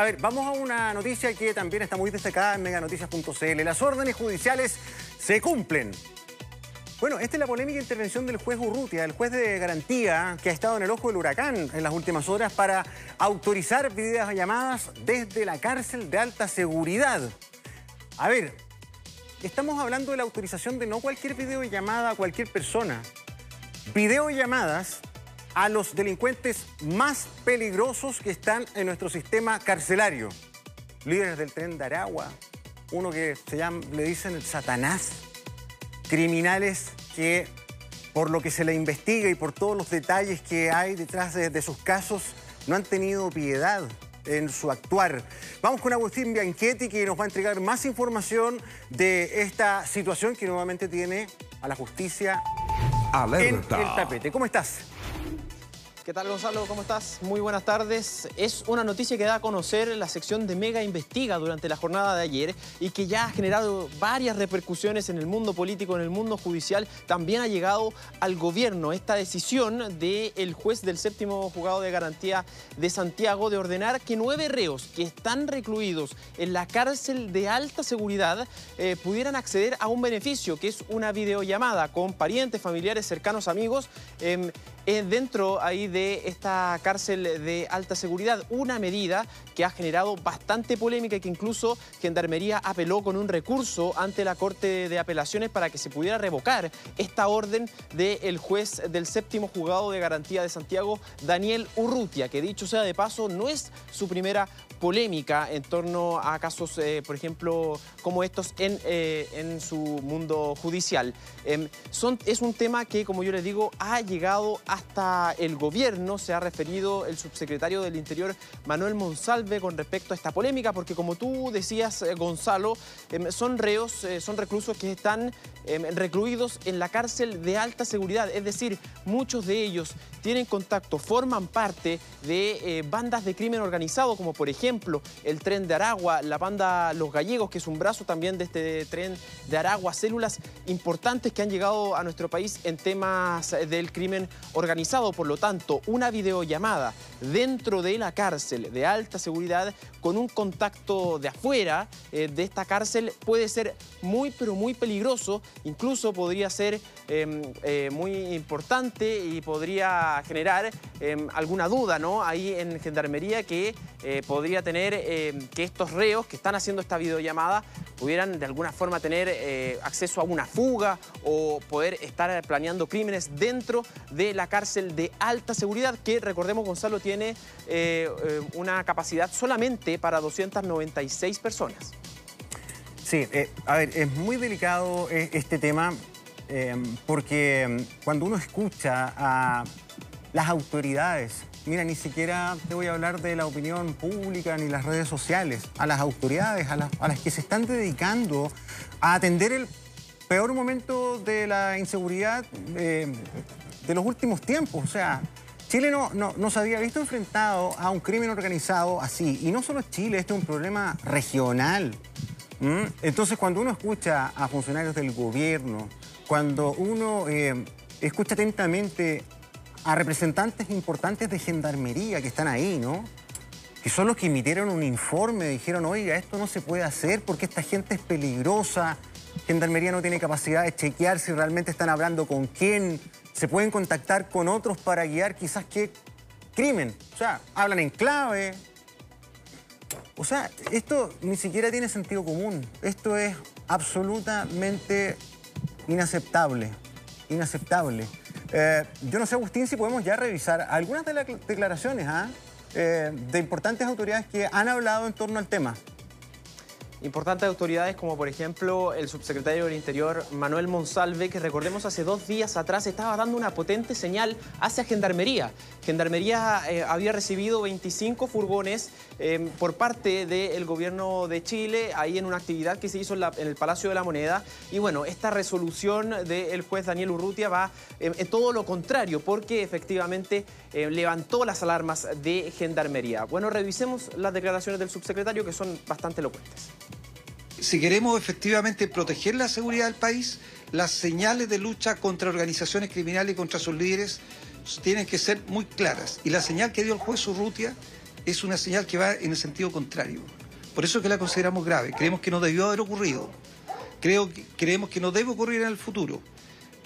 A ver, vamos a una noticia que también está muy destacada en meganoticias.cl. Las órdenes judiciales se cumplen. Bueno, esta es la polémica intervención del juez Urrutia, el juez de garantía que ha estado en el ojo del huracán en las últimas horas para autorizar videollamadas desde la cárcel de alta seguridad. A ver, estamos hablando de la autorización de no cualquier videollamada a cualquier persona. Videollamadas a los delincuentes más peligrosos que están en nuestro sistema carcelario. Líderes del Tren de Aragua, uno que le dicen el Satanás. Criminales que, por lo que se le investiga y por todos los detalles que hay detrás de sus casos, no han tenido piedad en su actuar. Vamos con Agustín Bianchetti, que nos va a entregar más información de esta situación que nuevamente tiene a la justicia alerta en el tapete. ¿Cómo estás? ¿Qué tal, Gonzalo? ¿Cómo estás? Muy buenas tardes. Es una noticia que da a conocer la sección de Mega Investiga durante la jornada de ayer y que ya ha generado varias repercusiones en el mundo político, en el mundo judicial. También ha llegado al gobierno esta decisión del juez del séptimo juzgado de garantía de Santiago de ordenar que 9 reos que están recluidos en la cárcel de alta seguridad pudieran acceder a un beneficio, que es una videollamada con parientes, familiares, cercanos, amigos, dentro ahí de esta cárcel de alta seguridad. Una medida que ha generado bastante polémica y que incluso Gendarmería apeló con un recurso ante la Corte de Apelaciones para que se pudiera revocar esta orden del juez del séptimo juzgado de garantía de Santiago, Daniel Urrutia, que dicho sea de paso no es su primera polémica en torno a casos, por ejemplo, como estos en su mundo judicial. Es un tema que, como yo les digo, ha llegado hasta el gobierno. Se ha referido el subsecretario del Interior, Manuel Monsalve, con respecto a esta polémica, porque como tú decías, Gonzalo, son reos, son reclusos que están recluidos en la cárcel de alta seguridad. Es decir, muchos de ellos tienen contacto, forman parte de bandas de crimen organizado, como por ejemplo el Tren de Aragua, la banda Los Gallegos, que es un brazo también de este Tren de Aragua, células importantes que han llegado a nuestro país en temas del crimen organizado. Por lo tanto, una videollamada dentro de la cárcel de alta seguridad con un contacto de afuera de esta cárcel puede ser muy, pero muy peligroso. Incluso podría ser muy importante y podría generar alguna duda, ¿no?, ahí en Gendarmería, que podría tener que estos reos que están haciendo esta videollamada pudieran de alguna forma tener acceso a una fuga o poder estar planeando crímenes dentro de la cárcel de alta seguridad, que, recordemos, Gonzalo, tiene una capacidad solamente para 296 personas. Sí, a ver, es muy delicado este tema porque cuando uno escucha a las autoridades, mira, ni siquiera te voy a hablar de la opinión pública ni las redes sociales, a las autoridades, a las que se están dedicando a atender el peor momento de la inseguridad de los últimos tiempos. O sea, Chile no se había visto enfrentado a un crimen organizado así. Y no solo Chile, este es un problema regional. Entonces, cuando uno escucha a funcionarios del gobierno, cuando uno escucha atentamente a representantes importantes de Gendarmería que están ahí, ¿no?, que son los que emitieron un informe, dijeron, oiga, esto no se puede hacer porque esta gente es peligrosa, Gendarmería no tiene capacidad de chequear si realmente están hablando con quién, se pueden contactar con otros para guiar quizás qué crimen. O sea, hablan en clave. O sea, esto ni siquiera tiene sentido común. Esto es absolutamente inaceptable. Inaceptable. Yo no sé, Agustín, si podemos ya revisar algunas de las declaraciones de importantes autoridades que han hablado en torno al tema. Importantes autoridades como, por ejemplo, el subsecretario del Interior, Manuel Monsalve, que, recordemos, hace 2 días atrás estaba dando una potente señal hacia Gendarmería. Gendarmería había recibido 25 furgones por parte del gobierno de Chile, ahí en una actividad que se hizo en el Palacio de la Moneda. Y bueno, esta resolución del juez Daniel Urrutia va en todo lo contrario, porque efectivamente levantó las alarmas de Gendarmería. Bueno, revisemos las declaraciones del subsecretario, que son bastante elocuentes. Si queremos efectivamente proteger la seguridad del país, las señales de lucha contra organizaciones criminales y contra sus líderes tienen que ser muy claras. Y la señal que dio el juez Urrutia es una señal que va en el sentido contrario. Por eso es que la consideramos grave. Creemos que no debió haber ocurrido. Creemos que no debe ocurrir en el futuro.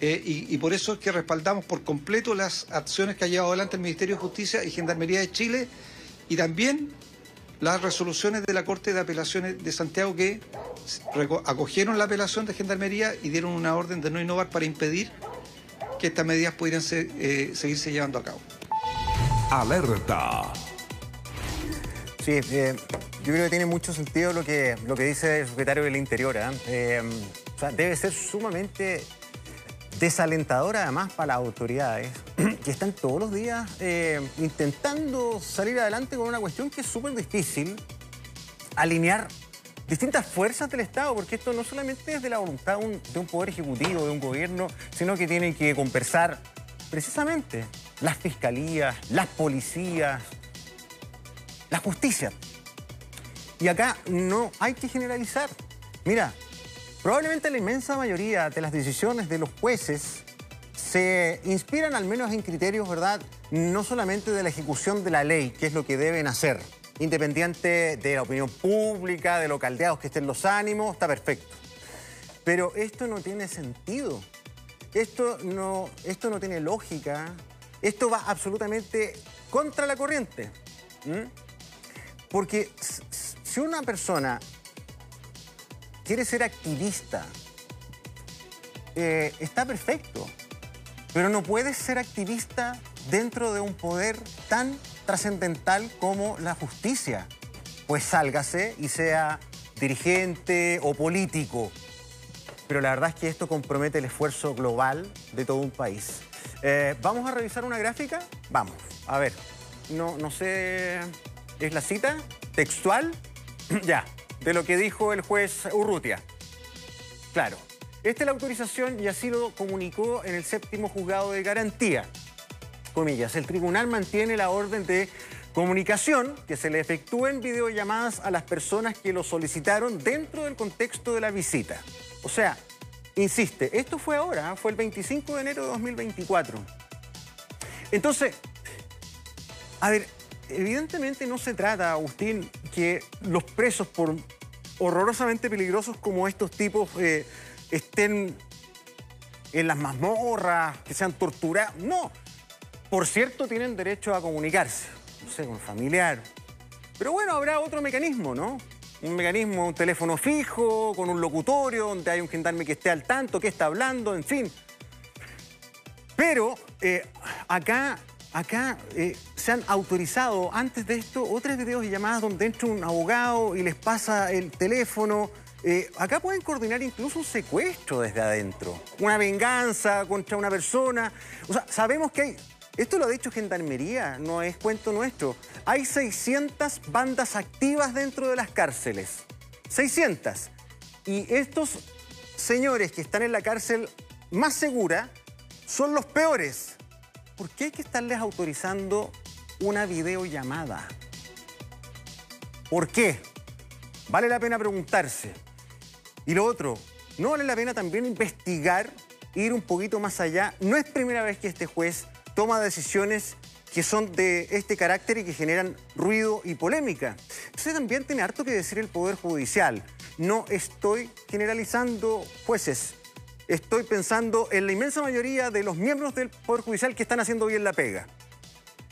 Y por eso es que respaldamos por completo las acciones que ha llevado adelante el Ministerio de Justicia y Gendarmería de Chile, y también las resoluciones de la Corte de Apelaciones de Santiago, que acogieron la apelación de Gendarmería y dieron una orden de no innovar para impedir que estas medidas pudieran seguirse llevando a cabo. Alerta. Sí, yo creo que tiene mucho sentido lo que dice el secretario del Interior. O sea, debe ser sumamente desalentador además para las autoridades que están todos los días intentando salir adelante con una cuestión que es súper difícil, alinear distintas fuerzas del Estado, porque esto no solamente es de la voluntad de un poder ejecutivo, de un gobierno, sino que tienen que conversar precisamente las fiscalías, las policías, la justicia. Y acá no hay que generalizar. Mira, probablemente la inmensa mayoría de las decisiones de los jueces se inspiran al menos en criterios, ¿verdad?, no solamente de la ejecución de la ley, que es lo que deben hacer, independiente de la opinión pública, de lo caldeados que estén los ánimos, está perfecto. Pero esto no tiene sentido. Esto no tiene lógica. Esto va absolutamente contra la corriente. Porque si una persona quiere ser activista, está perfecto, pero no puedes ser activista dentro de un poder tan trascendental como la justicia. Pues sálgase y sea dirigente o político. Pero la verdad es que esto compromete el esfuerzo global de todo un país. ¿Vamos a revisar una gráfica? Vamos, a ver. No sé, ¿es la cita textual? Ya. De lo que dijo el juez Urrutia. Claro, esta es la autorización y así lo comunicó en el 7º juzgado de garantía. Comillas, el tribunal mantiene la orden de comunicación que se le efectúen videollamadas a las personas que lo solicitaron dentro del contexto de la visita. O sea, insiste, esto fue ahora, fue el 25 de enero de 2024. Entonces, a ver, evidentemente no se trata, Agustín, que los presos, por horrorosamente peligrosos como estos tipos, estén en las mazmorras, que sean torturados. No. Por cierto, tienen derecho a comunicarse, no sé, con familiar. Pero bueno, habrá otro mecanismo, ¿no? Un mecanismo, un teléfono fijo, con un locutorio, donde hay un gendarme que esté al tanto, que está hablando, en fin. Pero acá se han autorizado antes de esto otras videos y llamadas donde entra un abogado y les pasa el teléfono. Acá pueden coordinar incluso un secuestro desde adentro, una venganza contra una persona. O sea, sabemos que hay... Esto lo ha dicho Gendarmería, no es cuento nuestro. Hay 600 bandas activas dentro de las cárceles. 600. Y estos señores que están en la cárcel más segura son los peores. ¿Por qué hay que estarles autorizando una videollamada? ¿Por qué? Vale la pena preguntarse. Y lo otro, ¿no vale la pena también investigar, ir un poquito más allá? No es primera vez que este juez toma decisiones que son de este carácter y que generan ruido y polémica. Entonces también tiene harto que decir el Poder Judicial. No estoy generalizando jueces. Estoy pensando en la inmensa mayoría de los miembros del Poder Judicial que están haciendo bien la pega.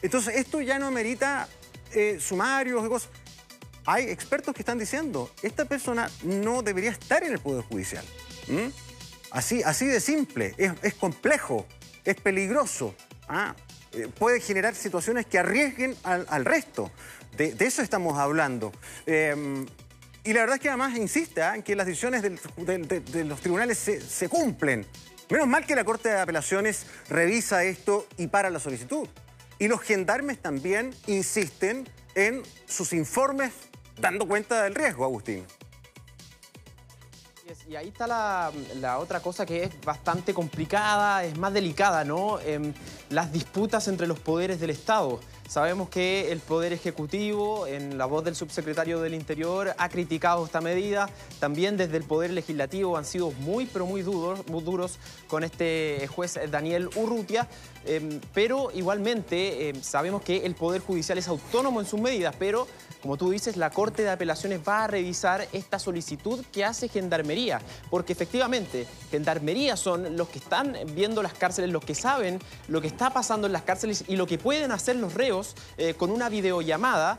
Entonces, esto ya no amerita sumarios y cosas. Hay expertos que están diciendo, esta persona no debería estar en el Poder Judicial. Así de simple. Es complejo, es peligroso. Puede generar situaciones que arriesguen al resto. De eso estamos hablando. Y la verdad es que además insiste en que las decisiones de los tribunales se cumplen. Menos mal que la Corte de Apelaciones revisa esto y para la solicitud. Y los gendarmes también insisten en sus informes dando cuenta del riesgo, Agustín. Y ahí está la otra cosa que es bastante complicada, es más delicada, ¿no? Las disputas entre los poderes del Estado. Sabemos que el Poder Ejecutivo, en la voz del subsecretario del Interior, ha criticado esta medida. También desde el Poder Legislativo han sido muy duros con este juez Daniel Urrutia. Pero igualmente sabemos que el Poder Judicial es autónomo en sus medidas, pero como tú dices, la Corte de Apelaciones va a revisar esta solicitud que hace Gendarmería, porque efectivamente Gendarmería son los que están viendo las cárceles, los que saben lo que está pasando en las cárceles y lo que pueden hacer los reos con una videollamada,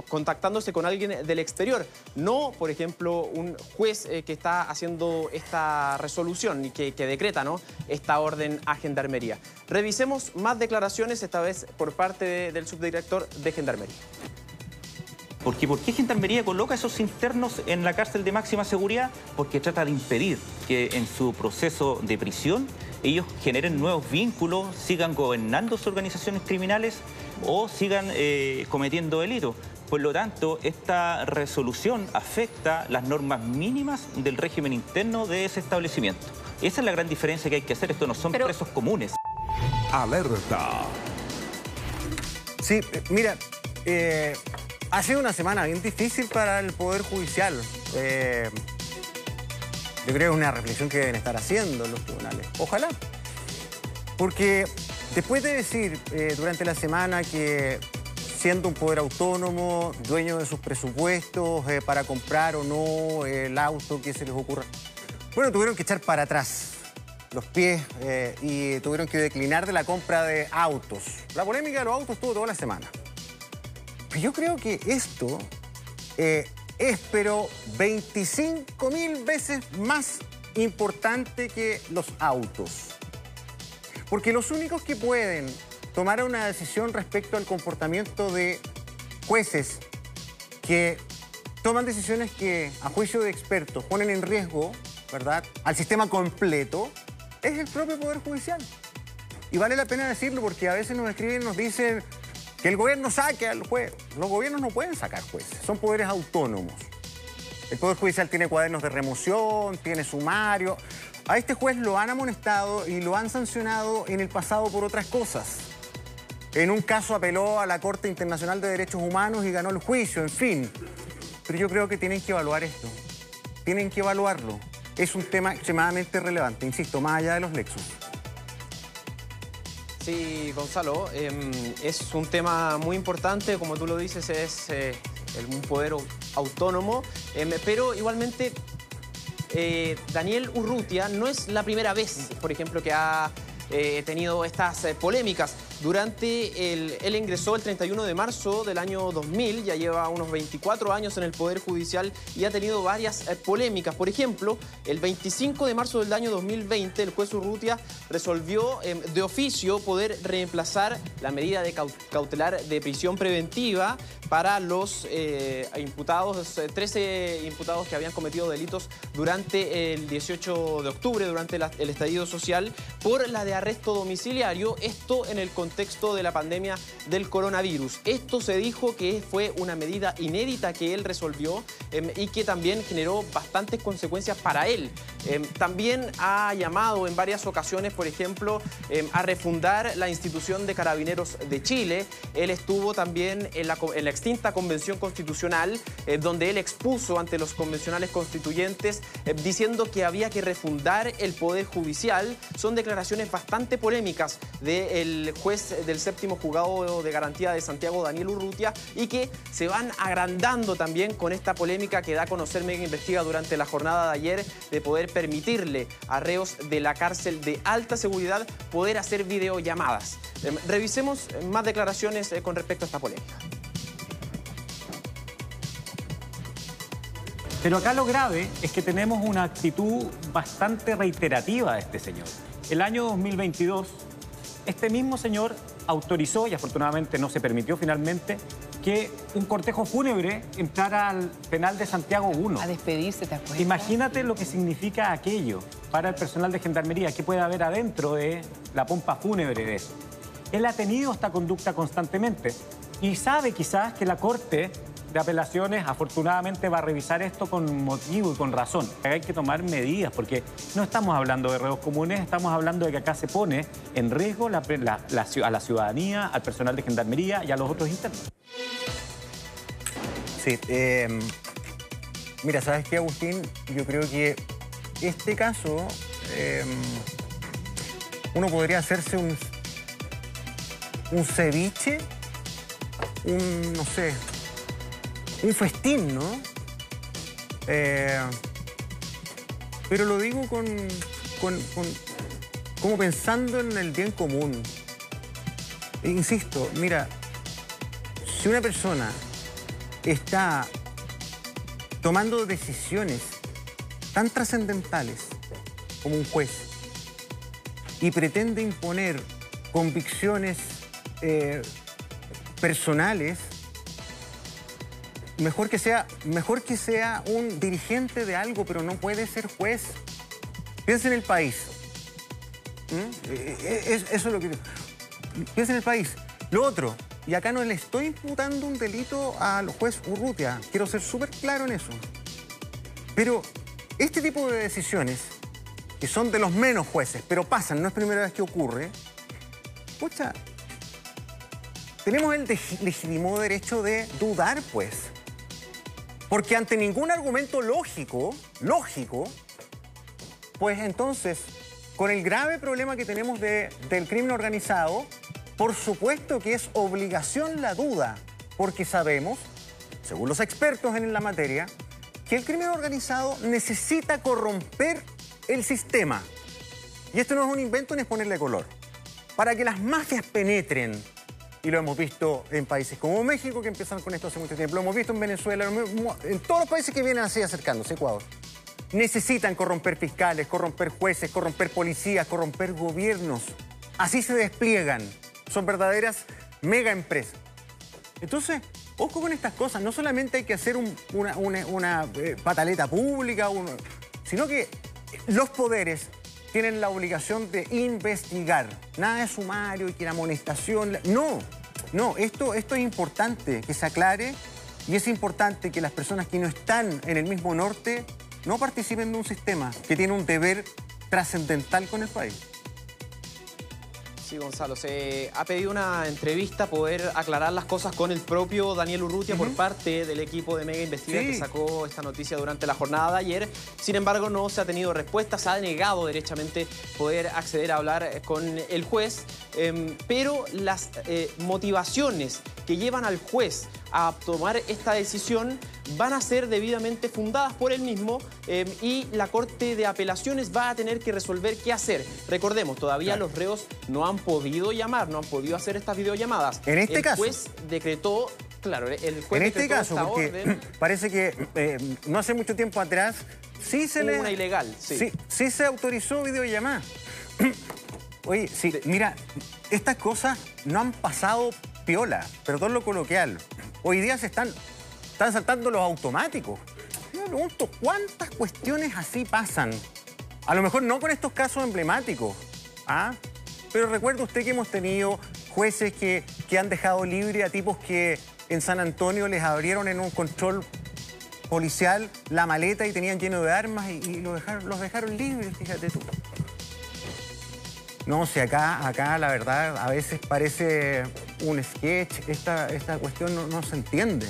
contactándose con alguien del exterior. No, por ejemplo, un juez que está haciendo esta resolución y que decreta, ¿no?, esta orden a Gendarmería. Revisemos más declaraciones, esta vez por parte del subdirector de Gendarmería. ¿Por qué Gendarmería coloca a esos internos en la cárcel de máxima seguridad? Porque trata de impedir que en su proceso de prisión ellos generen nuevos vínculos, sigan gobernando sus organizaciones criminales o sigan cometiendo delitos. Por lo tanto, esta resolución afecta las normas mínimas del régimen interno de ese establecimiento. Esa es la gran diferencia que hay que hacer. Esto no son presos comunes. Alerta. Sí, mira, ha sido una semana bien difícil para el Poder Judicial. Yo creo que es una reflexión que deben estar haciendo los tribunales. Ojalá. Porque después de decir durante la semana que siendo un poder autónomo, dueño de sus presupuestos para comprar o no el auto que se les ocurra, bueno, tuvieron que echar para atrás los pies y tuvieron que declinar de la compra de autos. La polémica de los autos estuvo toda la semana. Pero yo creo que esto es, pero 25.000 veces más importante que los autos. Porque los únicos que pueden tomar una decisión respecto al comportamiento de jueces que toman decisiones que, a juicio de expertos, ponen en riesgo, ¿verdad?, al sistema completo, es el propio Poder Judicial. Y vale la pena decirlo porque a veces nos escriben y nos dicen que el gobierno saque al juez. Los gobiernos no pueden sacar jueces, son poderes autónomos. El Poder Judicial tiene cuadernos de remoción, tiene sumario. A este juez lo han amonestado y lo han sancionado en el pasado por otras cosas. En un caso apeló a la Corte Internacional de Derechos Humanos y ganó el juicio, en fin. Pero yo creo que tienen que evaluar esto. Tienen que evaluarlo. Es un tema extremadamente relevante, insisto, más allá de los Lexus. Sí, Gonzalo, es un tema muy importante, como tú lo dices, es un poder autónomo, pero igualmente Daniel Urrutia no es la primera vez, por ejemplo, que ha tenido estas polémicas. Él ingresó el 31 de marzo del año 2000, ya lleva unos 24 años en el Poder Judicial y ha tenido varias polémicas. Por ejemplo, el 25 de marzo del año 2020, el juez Urrutia resolvió de oficio poder reemplazar la medida de cautelar de prisión preventiva para los imputados, 13 imputados que habían cometido delitos durante el 18 de octubre, durante el estallido social, por la de arresto domiciliario, esto en el contexto de la pandemia del coronavirus. Esto se dijo que fue una medida inédita que él resolvió y que también generó bastantes consecuencias para él. También ha llamado en varias ocasiones, por ejemplo, a refundar la institución de Carabineros de Chile. Él estuvo también en la extinta Convención Constitucional, donde él expuso ante los convencionales constituyentes diciendo que había que refundar el Poder Judicial. Son declaraciones bastante polémicas del juez del séptimo juzgado de garantía de Santiago, Daniel Urrutia, y que se van agrandando también con esta polémica que da a conocer Mega Investiga durante la jornada de ayer, de poder permitirle a reos de la cárcel de alta seguridad poder hacer videollamadas. Revisemos más declaraciones con respecto a esta polémica. Pero acá lo grave es que tenemos una actitud bastante reiterativa de este señor. El año 2022, este mismo señor autorizó, y afortunadamente no se permitió finalmente, que un cortejo fúnebre entrara al penal de Santiago 1. A despedirse, ¿te acuerdas? Imagínate lo que significa aquello para el personal de Gendarmería, qué puede haber adentro de la pompa fúnebre de eso. Él ha tenido esta conducta constantemente y sabe quizás que la Corte de Apelaciones afortunadamente va a revisar esto con motivo y con razón. Hay que tomar medidas porque no estamos hablando de reos comunes, estamos hablando de que acá se pone en riesgo a la ciudadanía, al personal de Gendarmería y a los otros internos. Sí, mira, ¿sabes qué, Agustín? Yo creo que este caso, uno podría hacerse un ceviche, no sé, un festín, ¿no? Pero lo digo como pensando en el bien común. Insisto, mira, si una persona está tomando decisiones tan trascendentales como un juez y pretende imponer convicciones personales, mejor que sea un dirigente de algo, pero no puede ser juez. Piensa en el país. Eso es lo que... Piensa en el país. Lo otro, y acá no le estoy imputando un delito al juez Urrutia, quiero ser súper claro en eso. Pero este tipo de decisiones, que son de los menos jueces, pero pasan, no es primera vez que ocurre, pucha, tenemos el legítimo derecho de dudar, pues. Porque ante ningún argumento lógico, pues entonces, con el grave problema que tenemos del crimen organizado, por supuesto que es obligación la duda, porque sabemos, según los expertos en la materia, que el crimen organizado necesita corromper el sistema. Y esto no es un invento ni es ponerle color. Para que las mafias penetren, y lo hemos visto en países como México, que empezaron con esto hace mucho tiempo, lo hemos visto en Venezuela, en todos los países que vienen así acercándose, Ecuador. Necesitan corromper fiscales, corromper jueces, corromper policías, corromper gobiernos. Así se despliegan. Son verdaderas mega empresas. Entonces, ojo con estas cosas. No solamente hay que hacer una pataleta pública, sino que los poderes tienen la obligación de investigar. Nada de sumario y que la amonestación... No, esto es importante que se aclare y es importante que las personas que no están en el mismo norte no participen de un sistema que tiene un deber trascendental con el país. Sí, Gonzalo, se ha pedido una entrevista, poder aclarar las cosas con el propio Daniel Urrutia por parte del equipo de Mega Investiga que sacó esta noticia durante la jornada de ayer. Sin embargo, no se ha tenido respuesta, se ha negado derechamente poder acceder a hablar con el juez, pero las motivaciones que llevan al juez a tomar esta decisión van a ser debidamente fundadas por él mismo y la Corte de Apelaciones va a tener que resolver qué hacer. Recordemos, todavía los reos no han podido llamar, no han podido hacer estas videollamadas. En este caso. El juez decretó, claro, el juez en este caso, esta porque orden, parece que no hace mucho tiempo atrás sí se le... una ilegal, sí. Sí se autorizó videollamada. Oye, sí, mira, estas cosas no han pasado piola, perdón lo coloquial. Hoy día están saltando los automáticos. Yo me pregunto, ¿cuántas cuestiones así pasan? A lo mejor no con estos casos emblemáticos, pero recuerda usted que hemos tenido jueces que han dejado libre a tipos que en San Antonio les abrieron en un control policial la maleta y tenían lleno de armas y los dejaron libres, fíjate tú. No, si acá la verdad a veces parece un sketch, esta cuestión no se entiende.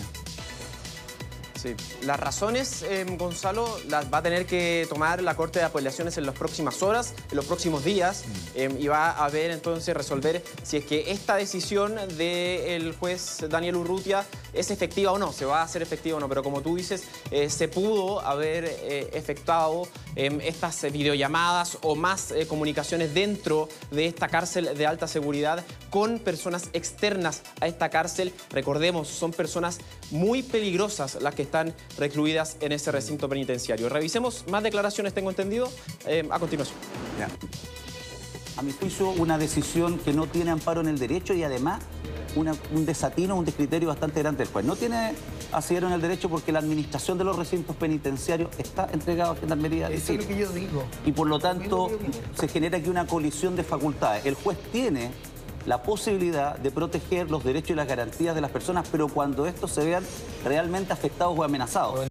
Sí. Las razones, Gonzalo, las va a tener que tomar la Corte de Apelaciones en las próximas horas, en los próximos días, y va a ver entonces resolver si es que esta decisión del juez Daniel Urrutia es efectiva o no, se va a hacer efectiva o no, pero como tú dices, se pudo haber efectuado estas videollamadas o más comunicaciones dentro de esta cárcel de alta seguridad con personas externas a esta cárcel. Recordemos, son personas muy peligrosas las que están recluidas en ese recinto penitenciario. Revisemos más declaraciones, tengo entendido, a continuación. Ya. A mi juicio, una decisión que no tiene amparo en el derecho y además un desatino, un descriterio bastante grande del juez. No tiene asidero en el derecho porque la administración de los recintos penitenciarios está entregada a Gendarmería. Eso es lo que yo digo. Y por lo tanto se genera aquí una colisión de facultades. El juez tiene la posibilidad de proteger los derechos y las garantías de las personas, pero cuando estos se vean realmente afectados o amenazados.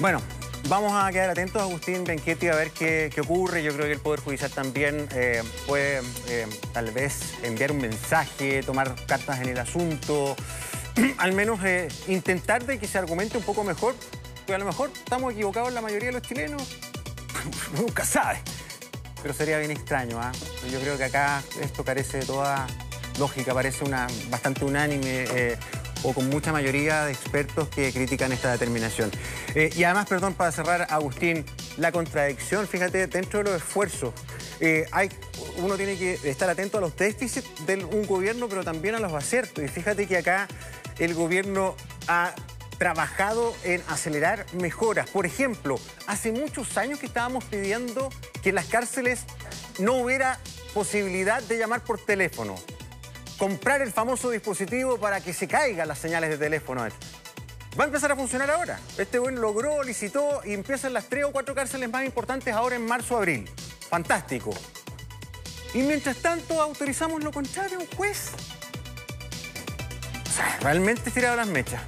Bueno, vamos a quedar atentos, Agustín Bianchetti, a ver qué ocurre. Yo creo que el Poder Judicial también puede tal vez enviar un mensaje, tomar cartas en el asunto, al menos intentar de que se argumente un poco mejor, porque a lo mejor estamos equivocados la mayoría de los chilenos, nunca sabe. Pero sería bien extraño, ¿ah? Yo creo que acá esto carece de toda lógica, parece bastante unánime o con mucha mayoría de expertos que critican esta determinación. Y además, perdón, para cerrar, Agustín, la contradicción, fíjate, dentro de los esfuerzos, uno tiene que estar atento a los déficits de un gobierno, pero también a los aciertos. Y fíjate que acá el gobierno ha trabajado en acelerar mejoras. Por ejemplo, hace muchos años que estábamos pidiendo que en las cárceles no hubiera posibilidad de llamar por teléfono. Comprar el famoso dispositivo para que se caigan las señales de teléfono. Va a empezar a funcionar ahora. Este buen logró, licitó y empiezan las 3 o 4 cárceles más importantes ahora en marzo o abril. Fantástico. Y mientras tanto autorizamos lo contrario, juez. O sea, realmente tirado las mechas.